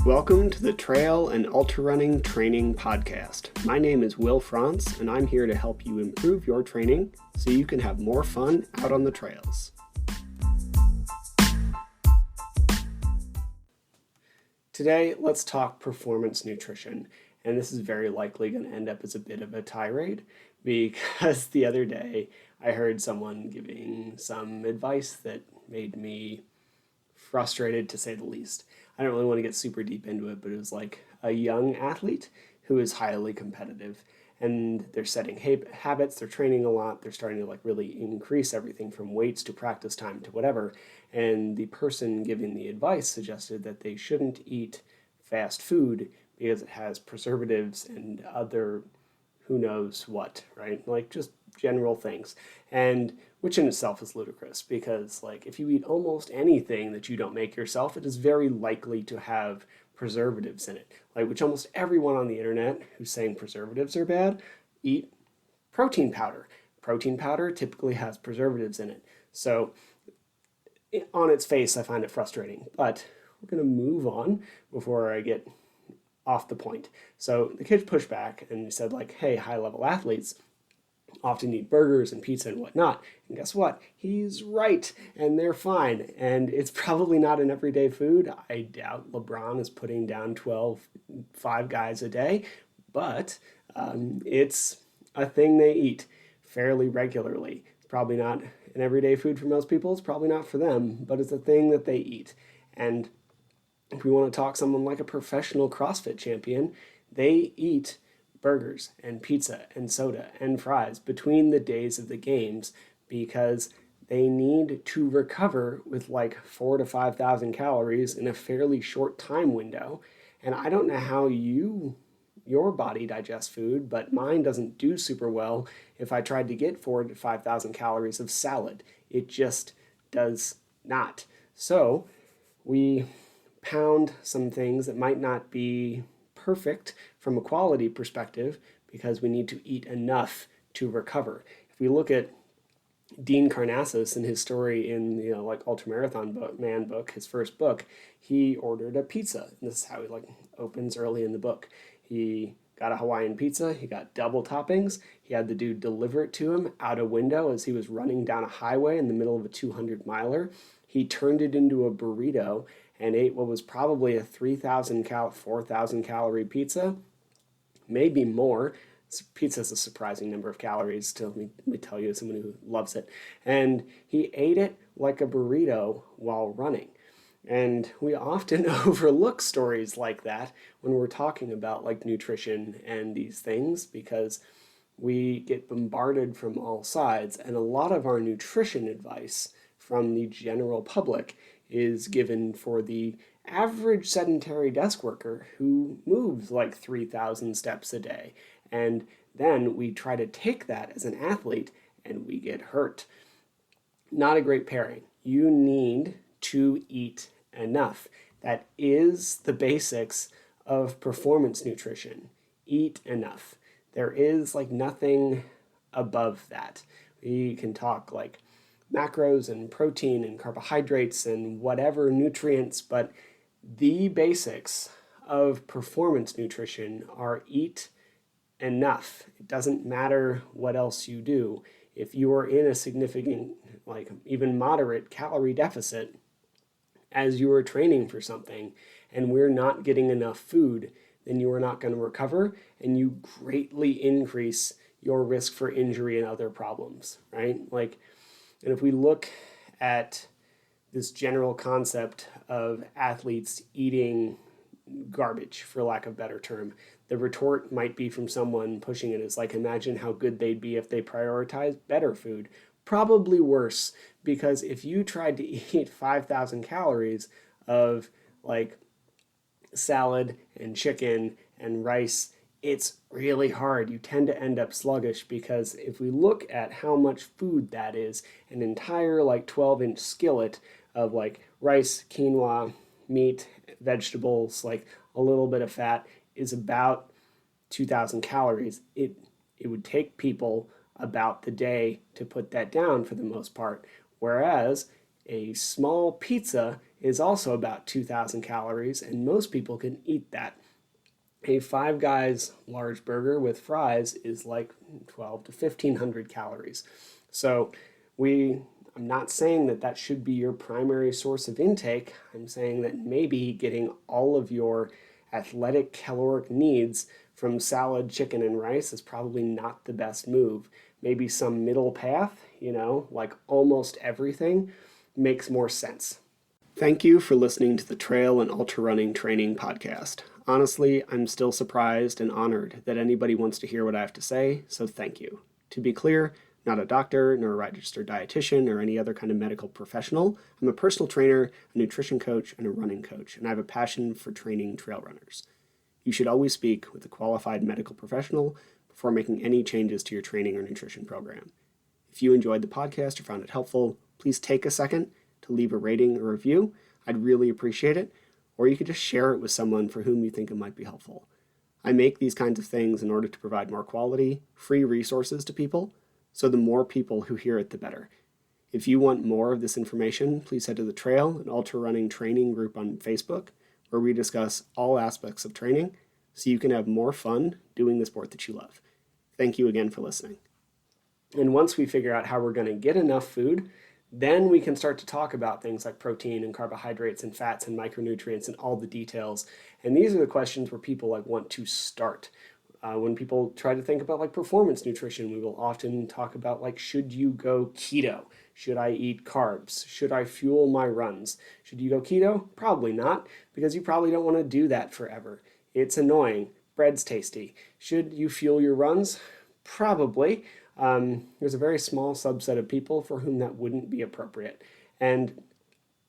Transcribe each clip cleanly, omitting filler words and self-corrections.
Welcome to the Trail and Ultra Running Training Podcast. My name is Will Frantz, and I'm here to help you improve your training so you can have more fun out on the trails. Today, let's talk performance nutrition, and this is very likely going to end up as a bit of a tirade because the other day I heard someone giving some advice that made me frustrated, to say the least. I don't really want to get super deep into it, but it was like a young athlete who is highly competitive, and they're setting habits, they're training a lot, they're starting to really increase everything from weights to practice time to whatever. And the person giving the advice suggested that they shouldn't eat fast food because it has preservatives and other who knows what, right? Like just general things. And which in itself is ludicrous because if you eat almost anything that you don't make yourself, it is very likely to have preservatives in it. Which almost everyone on the internet who's saying preservatives are bad, eat protein powder. Protein powder typically has preservatives in it. So on its face, I find it frustrating, but we're going to move on before I get off the point. So the kids pushed back and said hey, high-level athletes often eat burgers and pizza and whatnot. And guess what? He's right, and they're fine. And it's probably not an everyday food. I doubt LeBron is putting down 5 guys a day, but it's a thing they eat fairly regularly. It's probably not an everyday food for most people. It's probably not for them, but it's a thing that they eat. And if we want to talk someone like a professional CrossFit champion, they eat burgers and pizza and soda and fries between the days of the games because they need to recover with 4,000 to 5,000 calories in a fairly short time window. And I don't know how your body digests food, but mine doesn't do super well if I tried to get 4,000 to 5,000 calories of salad. It just does not. So we pound some things that might not be perfect from a quality perspective because we need to eat enough to recover. If we look at Dean Karnazes and his story in the Ultramarathon Man book, his first book, he ordered a pizza. And this is how he opens early in the book. He got a Hawaiian pizza, he got double toppings, he had the dude deliver it to him out a window as he was running down a highway in the middle of a 200-miler. He turned it into a burrito and ate what was probably a 4,000 calorie pizza, maybe more. Pizza is a surprising number of calories, let me tell you, as someone who loves it. And he ate it like a burrito while running. And we often overlook stories like that when we're talking about nutrition and these things because we get bombarded from all sides. And a lot of our nutrition advice from the general public is given for the average sedentary desk worker who moves 3,000 steps a day. And then we try to take that as an athlete and we get hurt. Not a great pairing. You need to eat enough. That is the basics of performance nutrition. Eat enough. There is nothing above that. We can talk macros and protein and carbohydrates and whatever nutrients, but the basics of performance nutrition are eat enough. It doesn't matter what else you do. If you are in a significant, even moderate calorie deficit as you are training for something and we're not getting enough food, then you are not going to recover and you greatly increase your risk for injury and other problems, right? And if we look at this general concept of athletes eating garbage, for lack of a better term, the retort might be from someone pushing it as imagine how good they'd be if they prioritized better food. Probably worse, because if you tried to eat 5,000 calories of salad and chicken and rice, it's really hard. You tend to end up sluggish because if we look at how much food that is, an entire 12-inch skillet of rice, quinoa, meat, vegetables, a little bit of fat is about 2,000 calories. It would take people about the day to put that down for the most part. Whereas A small pizza is also about 2,000 calories, and most people can eat that. A Five Guys large burger with fries is like 12 to 1,500 calories. So I'm not saying that that should be your primary source of intake. I'm saying that maybe getting all of your athletic caloric needs from salad, chicken, and rice is probably not the best move. Maybe some middle path, like almost everything, makes more sense. Thank you for listening to the Trail and Ultra Running Training Podcast. Honestly, I'm still surprised and honored that anybody wants to hear what I have to say, so thank you. To be clear, not a doctor, nor a registered dietitian, or any other kind of medical professional. I'm a personal trainer, a nutrition coach, and a running coach, and I have a passion for training trail runners. You should always speak with a qualified medical professional before making any changes to your training or nutrition program. If you enjoyed the podcast or found it helpful, please take a second to leave a rating or review. I'd really appreciate it. Or you could just share it with someone for whom you think it might be helpful. I make these kinds of things in order to provide more quality, free resources to people, so the more people who hear it, the better. If you want more of this information, please head to the Trail and Ultra Running Training group on Facebook, where we discuss all aspects of training so you can have more fun doing the sport that you love. Thank you again for listening. And once we figure out how we're going to get enough food, then we can start to talk about things like protein and carbohydrates and fats and micronutrients and all the details. And these are the questions where people want to start. When people try to think about performance nutrition, we will often talk about should you go keto? Should I eat carbs? Should I fuel my runs? Should you go keto? Probably not, because you probably don't want to do that forever. It's annoying. Bread's tasty. Should you fuel your runs? Probably. There's a very small subset of people for whom that wouldn't be appropriate. And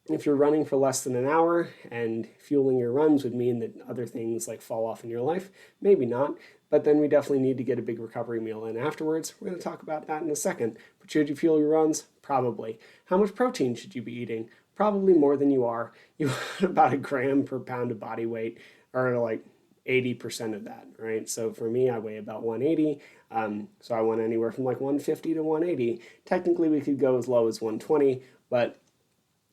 if you're running for less than an hour and fueling your runs would mean that other things fall off in your life, maybe not, but then we definitely need to get a big recovery meal in afterwards. We're going to talk about that in a second. But should you fuel your runs? Probably. How much protein should you be eating? Probably more than you are. You want about a gram per pound of body weight, or 80% of that, right? So for me, I weigh about 180. So I want anywhere from 150 to 180. Technically, we could go as low as 120, but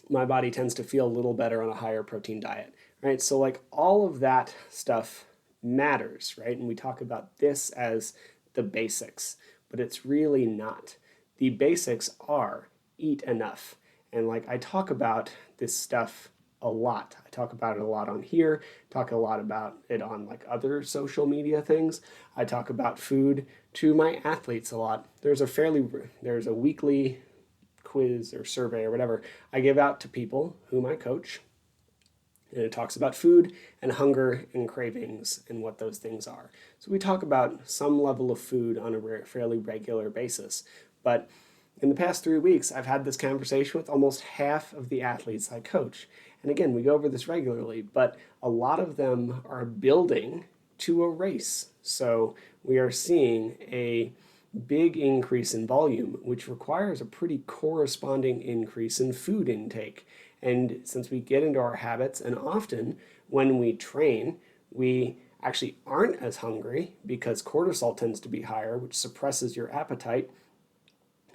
my body tends to feel a little better on a higher protein diet, right? So all of that stuff matters, right? And we talk about this as the basics, but it's really not. The basics are eat enough. And I talk about this stuff a lot. I talk about it a lot on here, talk a lot about it on other social media things. I talk about food to my athletes a lot. There's a weekly quiz or survey or whatever I give out to people whom I coach. And it talks about food and hunger and cravings and what those things are. So we talk about some level of food on a fairly regular basis. But in the past 3 weeks, I've had this conversation with almost half of the athletes I coach. And again, we go over this regularly, but a lot of them are building to a race. So we are seeing a big increase in volume, which requires a pretty corresponding increase in food intake. And since we get into our habits, and often when we train, we actually aren't as hungry because cortisol tends to be higher, which suppresses your appetite.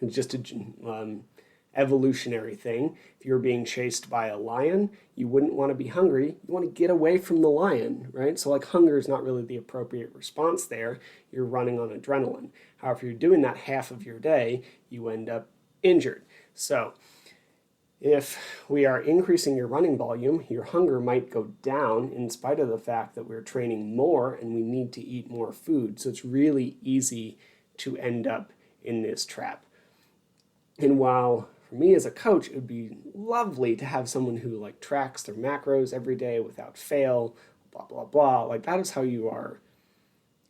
It's just a evolutionary thing. If you're being chased by a lion, you wouldn't want to be hungry. You want to get away from the lion, right? So hunger is not really the appropriate response there. You're running on adrenaline. However, if you're doing that half of your day, you end up injured. So if we are increasing your running volume, your hunger might go down in spite of the fact that we're training more and we need to eat more food. So it's really easy to end up in this trap. And while for me as a coach, it would be lovely to have someone who tracks their macros every day without fail, blah, blah, blah. That is how you are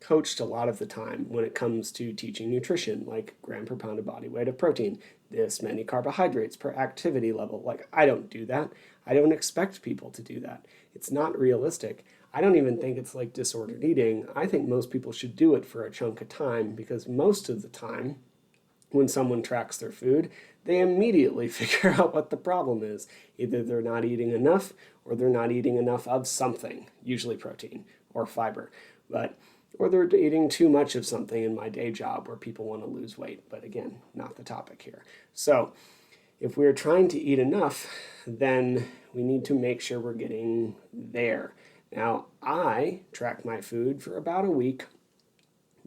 coached a lot of the time when it comes to teaching nutrition, gram per pound of body weight of protein, this many carbohydrates per activity level. I don't do that. I don't expect people to do that. It's not realistic. I don't even think it's disordered eating. I think most people should do it for a chunk of time, because most of the time when someone tracks their food, they immediately figure out what the problem is. Either they're not eating enough or they're not eating enough of something, usually protein or fiber, or they're eating too much of something in my day job where people want to lose weight. But again, not the topic here. So if we're trying to eat enough, then we need to make sure we're getting there. Now, I track my food for about a week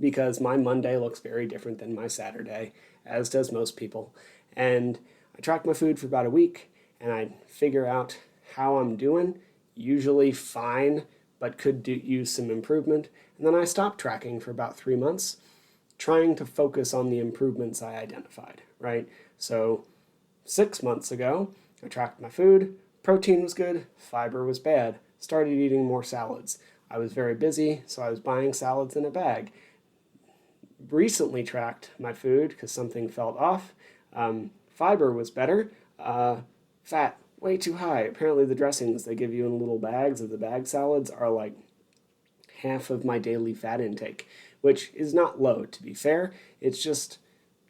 because my Monday looks very different than my Saturday, as does most people. And I track my food for about a week and I figure out how I'm doing, usually fine, but could use some improvement. And then I stop tracking for about 3 months, trying to focus on the improvements I identified, right? So 6 months ago, I tracked my food. Protein was good, fiber was bad. Started eating more salads. I was very busy, so I was buying salads in a bag. Recently tracked my food because something felt off. Fiber was better. Fat, way too high. Apparently, the dressings they give you in little bags of the bag salads are like half of my daily fat intake, which is not low, to be fair. It's just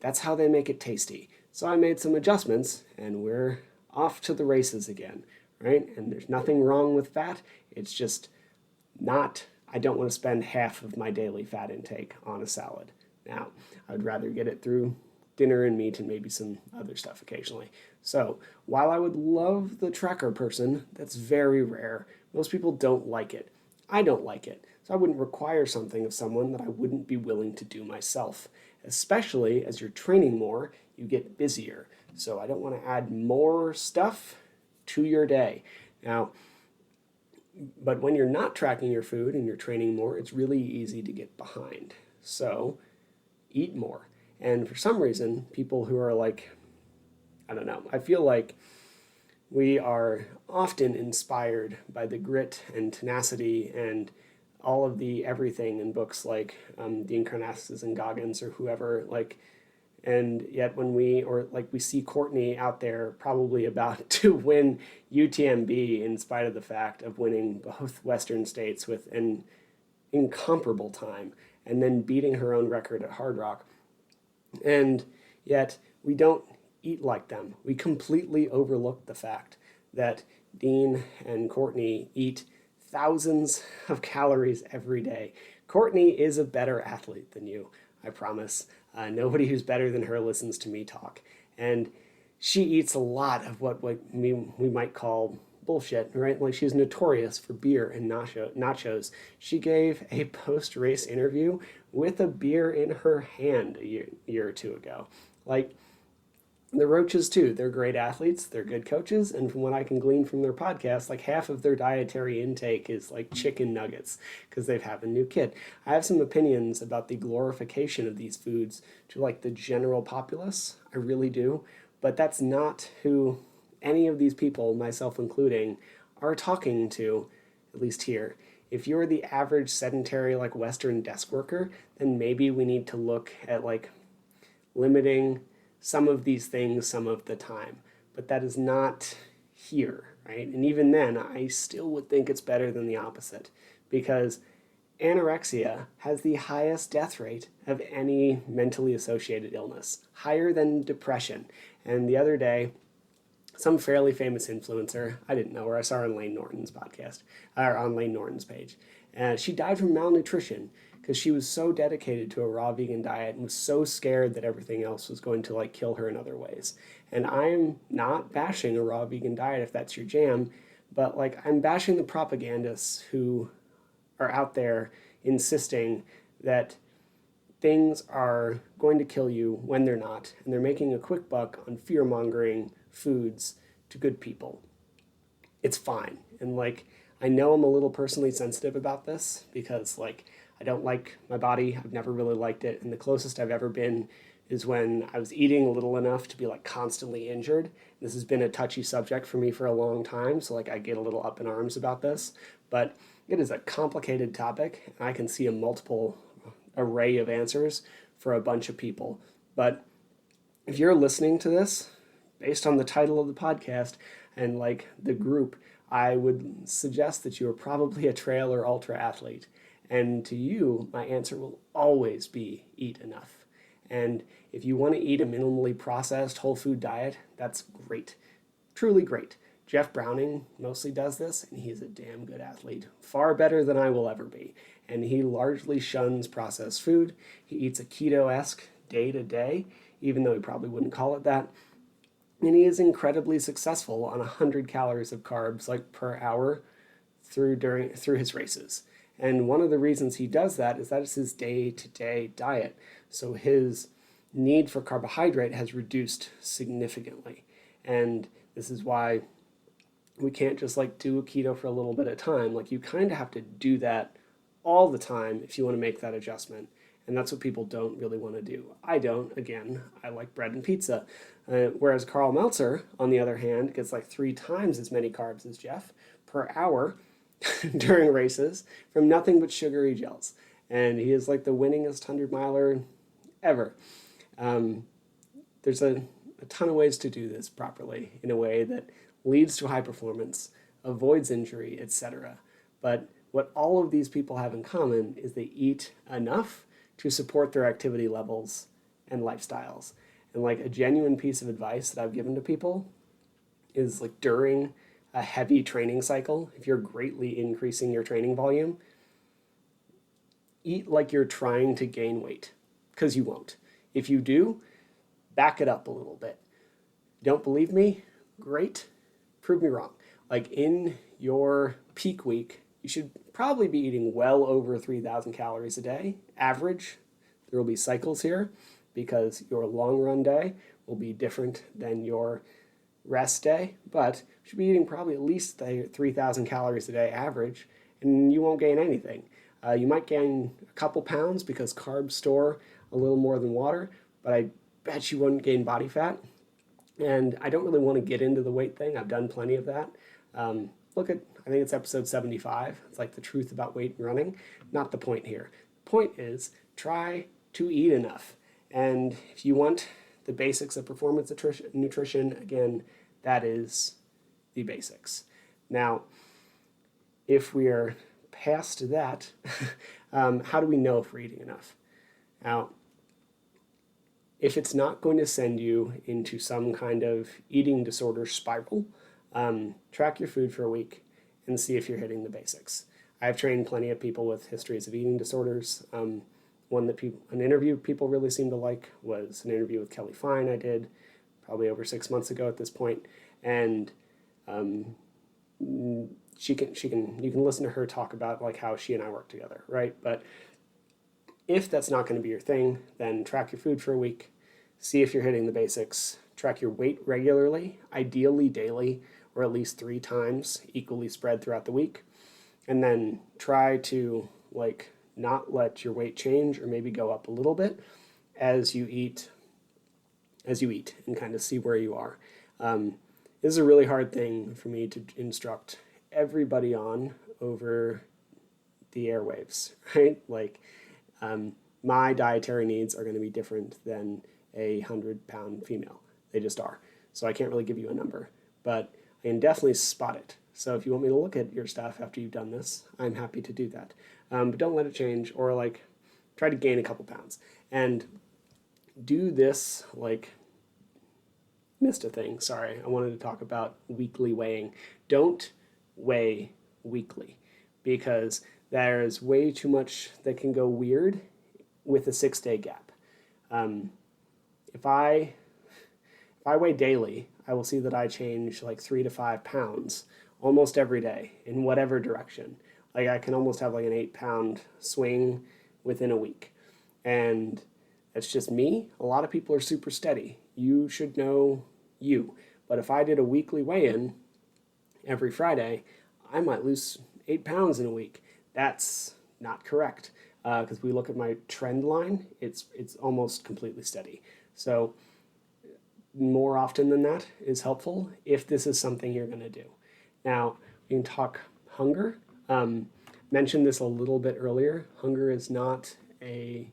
that's how they make it tasty. So I made some adjustments and we're off to the races again, right? And there's nothing wrong with fat. It's just not, I don't want to spend half of my daily fat intake on a salad. Now, I'd rather get it through dinner and meat and maybe some other stuff occasionally. So while I would love the tracker person, that's very rare. Most people don't like it. I don't like it. So I wouldn't require something of someone that I wouldn't be willing to do myself. Especially as you're training more, you get busier. So I don't want to add more stuff to your day. Now, but when you're not tracking your food and you're training more, it's really easy to get behind. So eat more. And for some reason, people who are like, I don't know, I feel like we are often inspired by the grit and tenacity and all of the everything in books like Dean Karnazes and Goggins or whoever, like, and yet when we see Courtney out there probably about to win UTMB in spite of the fact of winning both Western states with an incomparable time and then beating her own record at Hard Rock. And yet we don't eat like them. We completely overlook the fact that Dean and Courtney eat thousands of calories every day. Courtney is a better athlete than you, I promise. Nobody who's better than her listens to me talk. And she eats a lot of what we might call bullshit, right? Like she's notorious for beer and nachos. She gave a post-race interview with a beer in her hand a year or two ago. Like, the Roaches too, they're great athletes, they're good coaches, and from what I can glean from their podcast, like half of their dietary intake is like chicken nuggets because they've had a new kid. I have some opinions about the glorification of these foods to like the general populace, I really do, but that's not who any of these people, myself including, are talking to, at least here. If you're the average sedentary like Western desk worker, then maybe we need to look at like limiting some of these things some of the time, but that is not here, right? And even then, I still would think it's better than the opposite because anorexia has the highest death rate of any mentally associated illness, higher than depression. And the other day, some fairly famous influencer, I didn't know her, I saw her on Lane Norton's podcast, or on Lane Norton's page, and she died from malnutrition because she was so dedicated to a raw vegan diet and was so scared that everything else was going to like kill her in other ways. And I'm not bashing a raw vegan diet if that's your jam, but like I'm bashing the propagandists who are out there insisting that things are going to kill you when they're not, and they're making a quick buck on fear-mongering foods to good people. It's fine. And like I know I'm a little personally sensitive about this because like I don't like my body. I've never really liked it. And the closest I've ever been is when I was eating little enough to be like constantly injured. This has been a touchy subject for me for a long time. So like I get a little up in arms about this, but it is a complicated topic. And I can see a multiple array of answers for a bunch of people. But if you're listening to this based on the title of the podcast and like the group, I would suggest that you are probably a trail or ultra athlete. And to you, my answer will always be eat enough. And if you want to eat a minimally processed whole food diet, that's great. Truly great. Jeff Browning mostly does this, and he's a damn good athlete. Far better than I will ever be. And he largely shuns processed food. He eats a keto-esque day to day, even though he probably wouldn't call it that. And he is incredibly successful on 100 calories of carbs like per hour through his races. And one of the reasons he does that is that it's his day-to-day diet. So his need for carbohydrate has reduced significantly. And this is why we can't just like do a keto for a little bit at a time. Like you kind of have to do that all the time if you want to make that adjustment. And that's what people don't really want to do. I don't. Again, I like bread and pizza. Whereas Carl Meltzer, on the other hand, gets like 3 times as many carbs as Jeff per hour during races from nothing but sugary gels. And he is like the winningest 100-miler ever. There's a ton of ways to do this properly in a way that leads to high performance, avoids injury, etc. But what all of these people have in common is they eat enough to support their activity levels and lifestyles. And like a genuine piece of advice that I've given to people is like during a heavy training cycle, if you're greatly increasing your training volume, eat like you're trying to gain weight, because you won't. If you do, back it up a little bit. Don't believe me? Great. Prove me wrong. Like in your peak week, you should probably be eating well over 3,000 calories a day, average. There will be cycles here because your long run day will be different than your rest day, but you should be eating probably at least 3,000 calories a day average, and you won't gain anything. You might gain a couple pounds because carbs store a little more than water, but I bet you wouldn't gain body fat. And I don't really want to get into the weight thing. I've done plenty of that. Look at, I think it's episode 75. It's like the truth about weight and running. Not the point here. The point is try to eat enough. And if you want the basics of performance nutrition, again, that is the basics. Now, if we are past that, how do we know if we're eating enough? Now, if it's not going to send you into some kind of eating disorder spiral, track your food for a week and see if you're hitting the basics. I've trained plenty of people with histories of eating disorders. An interview people really seem to like was an interview with Kelly Fine I did probably over 6 months ago at this point, and you can listen to her talk about like how she and I work together, right? But if that's not going to be your thing, then track your food for a week, see if you're hitting the basics, track your weight regularly, ideally daily, or at least 3 times equally spread throughout the week, and then try to like not let your weight change or maybe go up a little bit as you eat and kind of see where you are. This is a really hard thing for me to instruct everybody on over the airwaves, right? Like my dietary needs are going to be different than a 100-pound female. They just are. So I can't really give you a number, but I can definitely spot it. So if you want me to look at your stuff after you've done this, I'm happy to do that. But don't let it change, or like try to gain a couple pounds. And do this, like, missed a thing, sorry. I wanted to talk about weekly weighing. Don't weigh weekly because there's way too much that can go weird with a 6-day gap. If I weigh daily, I will see that I change like 3 to 5 pounds almost every day in whatever direction. Like I can almost have like an 8-pound swing within a week. And that's just me. A lot of people are super steady. You should know you. But if I did a weekly weigh-in every Friday, I might lose 8 pounds in a week. That's not correct. Because we look at my trend line, it's almost completely steady. So more often than that is helpful if this is something you're going to do. Now, we can talk hunger. Mentioned this a little bit earlier. Hunger is not a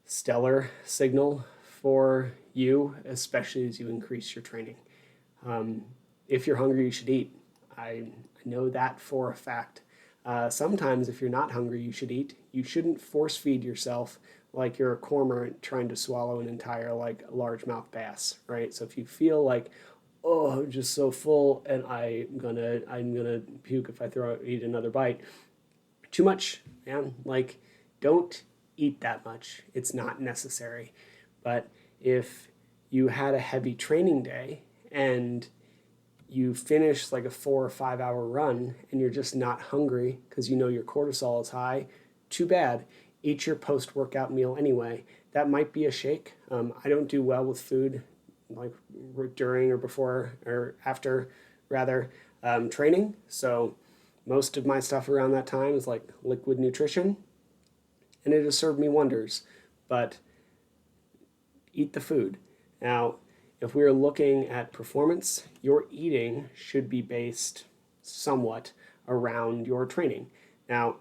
stellar signal for you, especially as you increase your training. If you're hungry, you should eat. I know that for a fact. Sometimes if you're not hungry, you should eat. You shouldn't force feed yourself like you're a cormorant trying to swallow an entire like largemouth bass, right? So if you feel like, oh, I'm just so full and I'm gonna puke if I eat another bite, too much, man. Like, don't eat that much. It's not necessary. But if you had a heavy training day and you finish like a 4 or 5 hour run and you're just not hungry because you know your cortisol is high, too bad. Eat your post-workout meal anyway. That might be a shake. I don't do well with food like during or before or after rather training. So most of my stuff around that time is like liquid nutrition, and it has served me wonders. But eat the food. Now, if we're looking at performance, your eating should be based somewhat around your training. Now,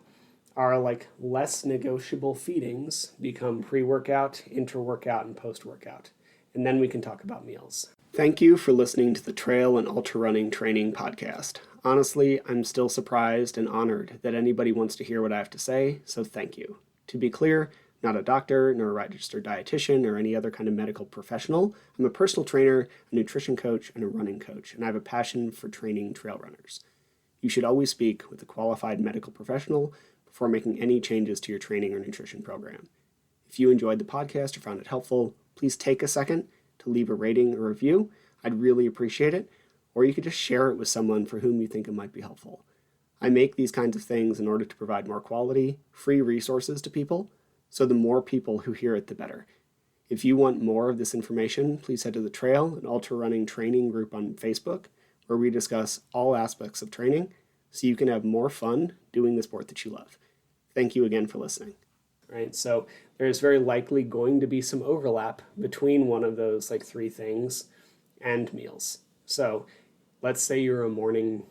our like less negotiable feedings become pre-workout, intra-workout, and post-workout. And then we can talk about meals. Thank you for listening to the Trail and Ultra Running Training Podcast. Honestly, I'm still surprised and honored that anybody wants to hear what I have to say, so thank you. To be clear, not a doctor, nor a registered dietitian, or any other kind of medical professional. I'm a personal trainer, a nutrition coach, and a running coach, and I have a passion for training trail runners. You should always speak with a qualified medical professional before making any changes to your training or nutrition program. If you enjoyed the podcast or found it helpful, please take a second to leave a rating or review. I'd really appreciate it. Or you could just share it with someone for whom you think it might be helpful. I make these kinds of things in order to provide more quality, free resources to people, so the more people who hear it, the better. If you want more of this information, please head to the Trail and Ultra Running Training group on Facebook, where we discuss all aspects of training so you can have more fun doing the sport that you love. Thank you again for listening. Right, so there's very likely going to be some overlap between one of those like three things and meals. So let's say you're a morning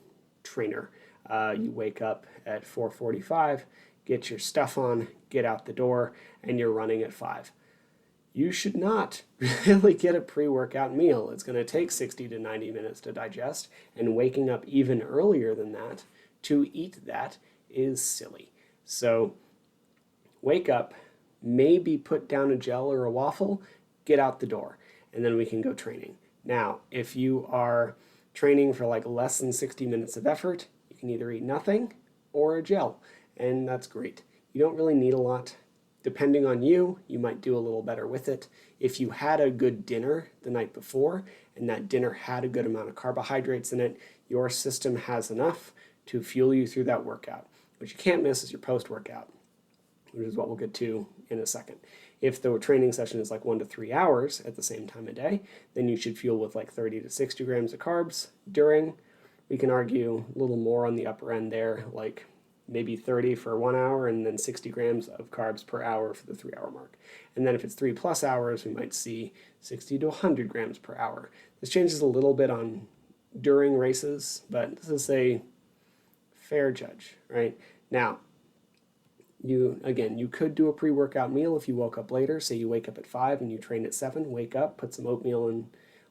trainer. You wake up at 4:45, get your stuff on, get out the door, and you're running at 5. You should not really get a pre-workout meal. It's going to take 60 to 90 minutes to digest, and waking up even earlier than that to eat that is silly. So wake up, maybe put down a gel or a waffle, get out the door, and then we can go training. Now, if you are training for like less than 60 minutes of effort, you can either eat nothing or a gel, and that's great. You don't really need a lot. Depending on you, you might do a little better with it. If you had a good dinner the night before, and that dinner had a good amount of carbohydrates in it, your system has enough to fuel you through that workout. What you can't miss is your post-workout, which is what we'll get to in a second. If the training session is like 1 to 3 hours at the same time of day, then you should fuel with like 30 to 60 grams of carbs during. We can argue a little more on the upper end there, like maybe 30 for 1 hour and then 60 grams of carbs per hour for the 3-hour mark. And then if it's 3+ hours, we might see 60 to 100 grams per hour. This changes a little bit on during races, but this is a fair judge, right? Now, you could do a pre-workout meal if you woke up later. Say you wake up at 5 and you train at 7, wake up, put some oatmeal and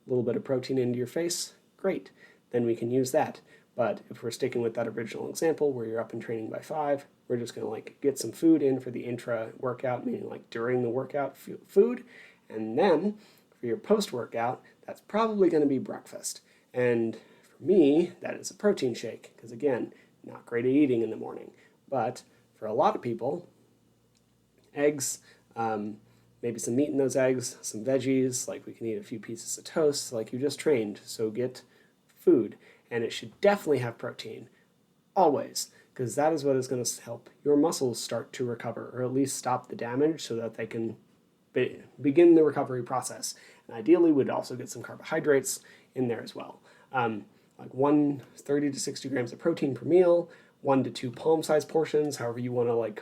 a little bit of protein into your face, great. Then we can use that. But if we're sticking with that original example where you're up and training by 5, we're just going to like get some food in for the intra-workout, meaning like during the workout food. And then for your post-workout, that's probably going to be breakfast. And for me, that is a protein shake because again, not great at eating in the morning. But for a lot of people, eggs, maybe some meat in those eggs, some veggies, like we can eat a few pieces of toast like you just trained. So get food. And it should definitely have protein, always, because that is what is going to help your muscles start to recover, or at least stop the damage so that they can begin the recovery process. And ideally, we'd also get some carbohydrates in there as well. Like 30 to 60 grams of protein per meal, 1 to 2 palm-sized portions, however you want to like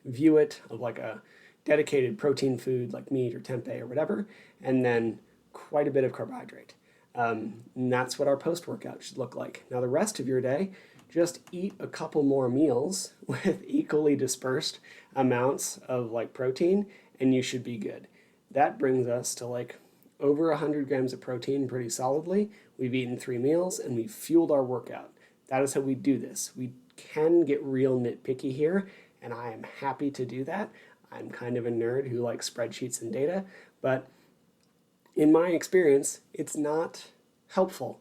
view it, of like a dedicated protein food like meat or tempeh or whatever, and then quite a bit of carbohydrate. And that's what our post-workout should look like. Now the rest of your day, just eat a couple more meals with equally dispersed amounts of like protein, and you should be good. That brings us to like over 100 grams of protein pretty solidly. We've eaten 3 meals and we've fueled our workout. That is how we do this. We can get real nitpicky here, and I am happy to do that. I'm kind of a nerd who likes spreadsheets and data, but in my experience, it's not helpful.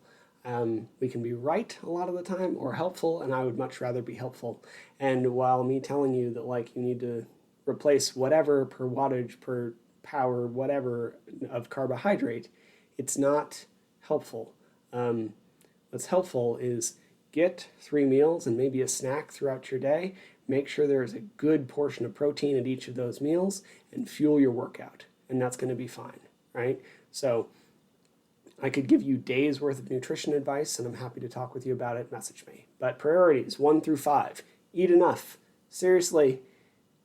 We can be right a lot of the time or helpful, and I would much rather be helpful. And while me telling you that like you need to replace whatever per wattage per power, whatever, of carbohydrate, it's not helpful. What's helpful is get 3 meals and maybe a snack throughout your day. Make sure there's a good portion of protein at each of those meals and fuel your workout. And that's going to be fine, right? So I could give you days worth of nutrition advice, and I'm happy to talk with you about it. Message me. But priorities 1 through 5. Eat enough. Seriously,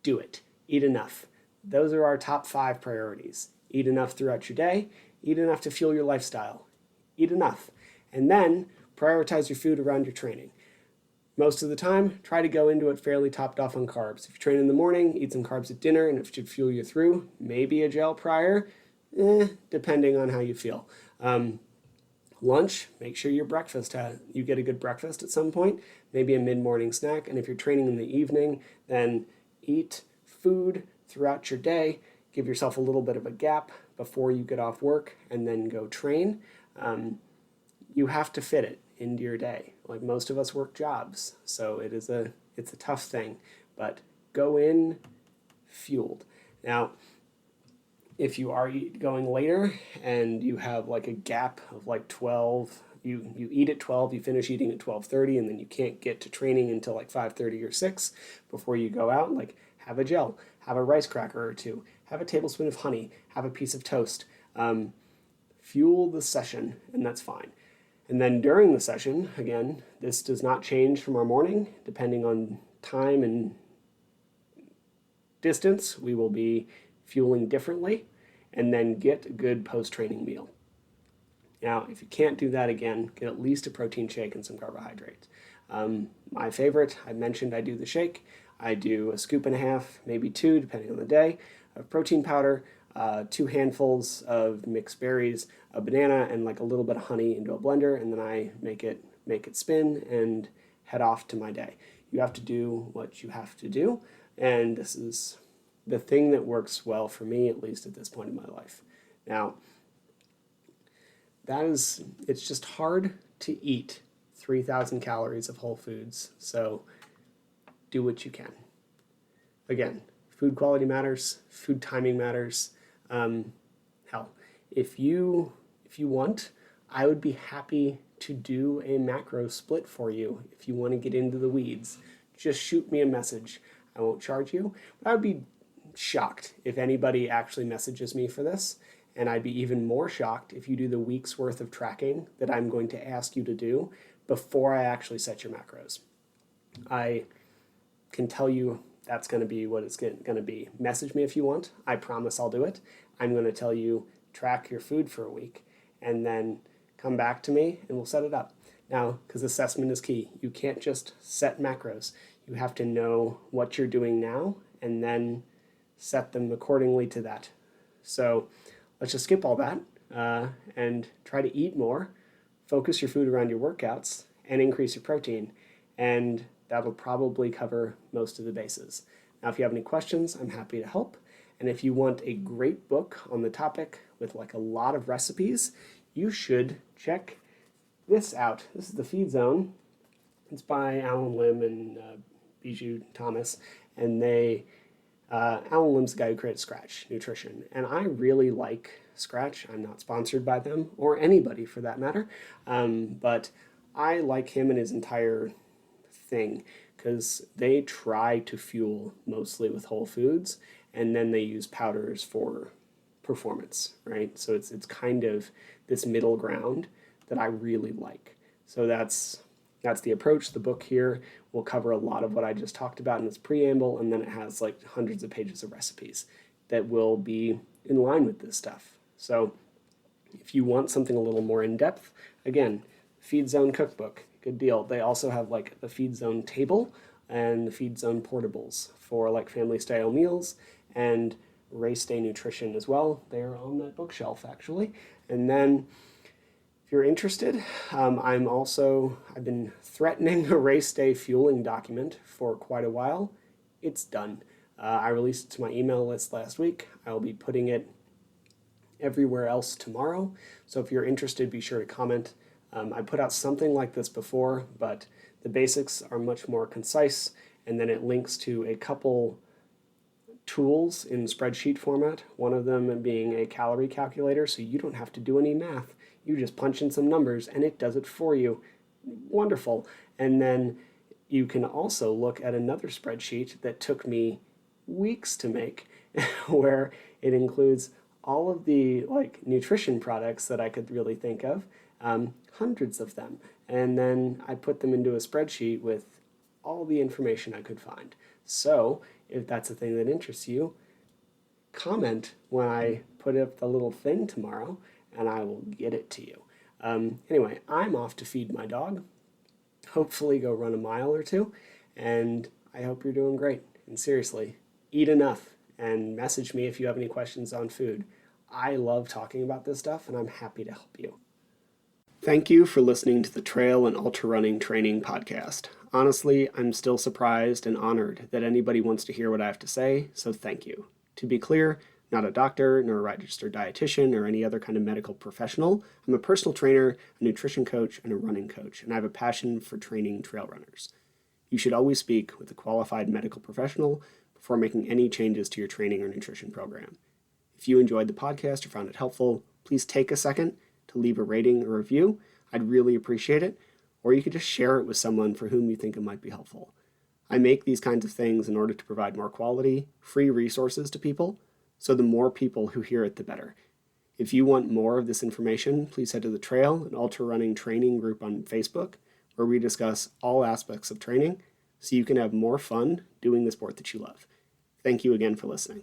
do it. Eat enough. Those are our top 5 priorities. Eat enough throughout your day. Eat enough to fuel your lifestyle. Eat enough. And then prioritize your food around your training. Most of the time, try to go into it fairly topped off on carbs. If you train in the morning, eat some carbs at dinner, and it should fuel you through. Maybe a gel prior, depending on how you feel. Lunch, make sure you get a good breakfast at some point, maybe a mid-morning snack. And if you're training in the evening, then eat food throughout your day. Give yourself a little bit of a gap before you get off work and then go train. You have to fit it into your day. Like most of us work jobs, so it's a tough thing, but go in fueled. Now, if you are going later and you have like a gap of like 12, you eat at 12, you finish eating at 12:30, and then you can't get to training until like 5:30 or 6 before you go out, like have a gel, have a rice cracker or two, have a tablespoon of honey, have a piece of toast. Fuel the session, and that's fine. And then during the session, again, this does not change from our morning. Depending on time and distance, we will be fueling differently, and then get a good post-training meal. Now, if you can't do that, again, get at least a protein shake and some carbohydrates. My favorite, I mentioned I do the shake. I do a scoop and a half, maybe 2, depending on the day, of protein powder, 2 handfuls of mixed berries, a banana, and like a little bit of honey into a blender, and then I make it spin and head off to my day. You have to do what you have to do, and this is the thing that works well for me, at least at this point in my life. Now, it's just hard to eat 3,000 calories of whole foods, so do what you can. Again, food quality matters, food timing matters. Hell, if you want, I would be happy to do a macro split for you if you want to get into the weeds. Just shoot me a message. I won't charge you, but I would be shocked if anybody actually messages me for this, and I'd be even more shocked if you do the week's worth of tracking that I'm going to ask you to do before I actually set your macros. I can tell you that's going to be what it's going to be. Message me if you want. I promise I'll do it. I'm going to tell you track your food for a week and then come back to me and we'll set it up. Now, because assessment is key, you can't just set macros. You have to know what you're doing now and then set them accordingly to that. So let's just skip all that and try to eat more, focus your food around your workouts, and increase your protein. And that'll probably cover most of the bases. Now, if you have any questions, I'm happy to help. And if you want a great book on the topic with like a lot of recipes, you should check this out. This is The Feed Zone. It's by Alan Lim and Bijou Thomas. And Alan Lim's the guy who created Scratch Nutrition. And I really like Scratch. I'm not sponsored by them or anybody for that matter. But I like him and his entire thing because they try to fuel mostly with whole foods, and then they use powders for performance, right? So it's kind of this middle ground that I really like. So that's the approach. The book here will cover a lot of what I just talked about in its preamble, and then it has like hundreds of pages of recipes that will be in line with this stuff. So if you want something a little more in-depth, again, Feed Zone Cookbook, good deal. They also have like the Feed Zone table and the Feed Zone portables for like family style meals and race day nutrition as well. They're on that bookshelf actually. And then if you're interested, I've been threatening a race day fueling document for quite a while. It's done. I released it to my email list last week. I'll be putting it everywhere else tomorrow. So if you're interested, be sure to comment. I put out something like this before, but the basics are much more concise, and then it links to a couple tools in spreadsheet format, one of them being a calorie calculator, so you don't have to do any math. You just punch in some numbers and it does it for you. Wonderful. And then you can also look at another spreadsheet that took me weeks to make, where it includes all of the nutrition products that I could really think of, hundreds of them. And then I put them into a spreadsheet with all the information I could find. So if that's a thing that interests you, comment when I put up the little thing tomorrow and I will get it to you. Anyway, I'm off to feed my dog, hopefully go run a mile or two, and I hope you're doing great. And seriously, eat enough and message me if you have any questions on food. I love talking about this stuff and I'm happy to help you. Thank you for listening to the Trail and Ultra Running Training Podcast. Honestly, I'm still surprised and honored that anybody wants to hear what I have to say, so thank you. To be clear, not a doctor, nor a registered dietitian, or any other kind of medical professional. I'm a personal trainer, a nutrition coach, and a running coach, and I have a passion for training trail runners. You should always speak with a qualified medical professional before making any changes to your training or nutrition program. If you enjoyed the podcast or found it helpful, please take a second to leave a rating or review. I'd really appreciate it. Or you could just share it with someone for whom you think it might be helpful. I make these kinds of things in order to provide more quality, free resources to people, so the more people who hear it, the better. If you want more of this information, please head to the Trail and Ultra Running Training group on Facebook, where we discuss all aspects of training so you can have more fun doing the sport that you love. Thank you again for listening.